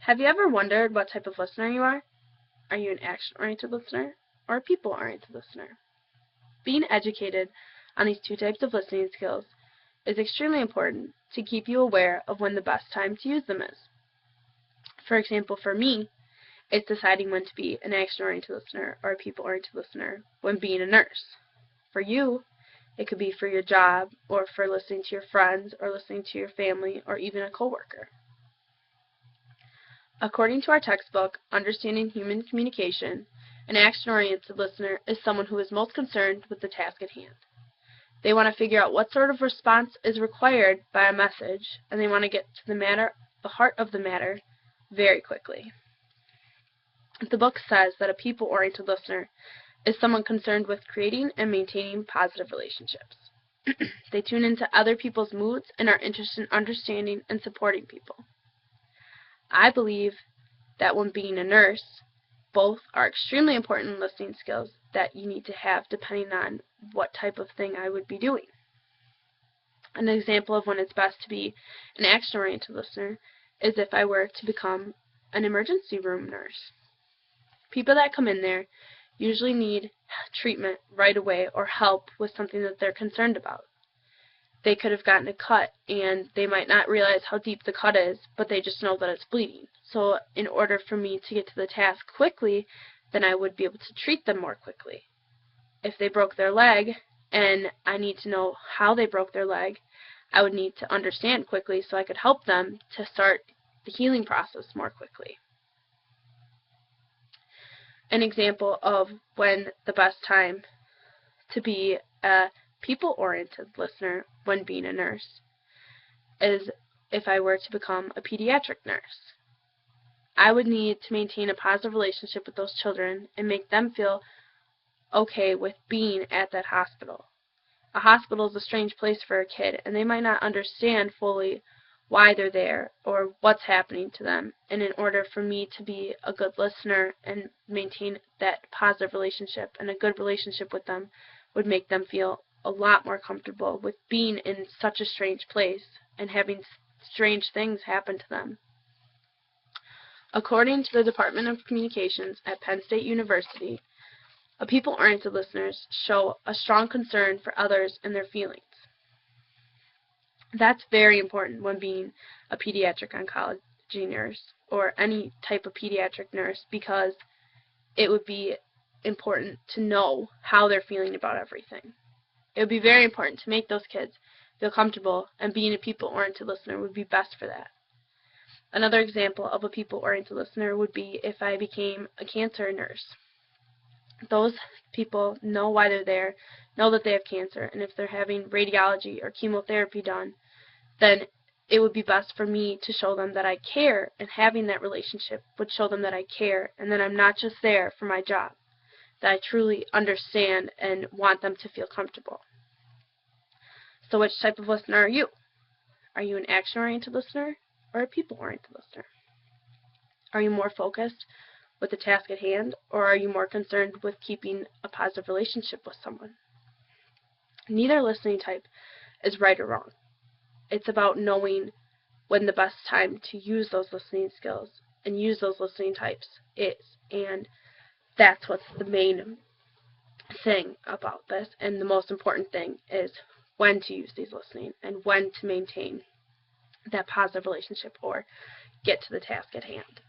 Have you ever wondered what type of listener you are? Are you an action-oriented listener or a people-oriented listener? Being educated on these two types of listening skills is extremely important to keep you aware of when the best time to use them is. For example, for me, it's deciding when to be an action-oriented listener or a people-oriented listener when being a nurse. For you, it could be for your job or for listening to your friends or listening to your family or even a coworker. According to our textbook, Understanding Human Communication, an action-oriented listener is someone who is most concerned with the task at hand. They want to figure out what sort of response is required by a message, and they want to get to the heart of the matter, very quickly. The book says that a people-oriented listener is someone concerned with creating and maintaining positive relationships. They tune into other people's moods and are interested in understanding and supporting people. I believe that when being a nurse, both are extremely important listening skills that you need to have depending on what type of thing I would be doing. An example of when it's best to be an action-oriented listener is if I were to become an emergency room nurse. People that come in there usually need treatment right away or help with something that they're concerned about. They could have gotten a cut and they might not realize how deep the cut is, but they just know that it's bleeding. So in order for me to get to the task quickly, then I would be able to treat them more quickly. If they broke their leg and I need to know how they broke their leg, I would need to understand quickly so I could help them to start the healing process more quickly. An example of when the best time to be a people-oriented listener when being a nurse is if I were to become a pediatric nurse. I would need to maintain a positive relationship with those children and make them feel okay with being at that hospital. A hospital is a strange place for a kid, and they might not understand fully why they're there or what's happening to them. And in order for me to be a good listener and maintain that positive relationship and a good relationship with them would make them feel a lot more comfortable with being in such a strange place and having strange things happen to them. According to the Department of Communications at Penn State University, people-oriented listeners show a strong concern for others and their feelings. That's very important when being a pediatric oncology nurse or any type of pediatric nurse, because it would be important to know how they're feeling about everything. It would be very important to make those kids feel comfortable, and being a people-oriented listener would be best for that. Another example of a people-oriented listener would be if I became a cancer nurse. Those people know why they're there, know that they have cancer, and if they're having radiology or chemotherapy done, then it would be best for me to show them that I care, and having that relationship would show them that I care and that I'm not just there for my job, that I truly understand and want them to feel comfortable. So which type of listener are you? Are you an action-oriented listener or a people-oriented listener? Are you more focused with the task at hand, or are you more concerned with keeping a positive relationship with someone? Neither listening type is right or wrong. It's about knowing when the best time to use those listening skills and use those listening types is. And that's what's the main thing about this. And the most important thing is when to use these listening and when to maintain that positive relationship or get to the task at hand.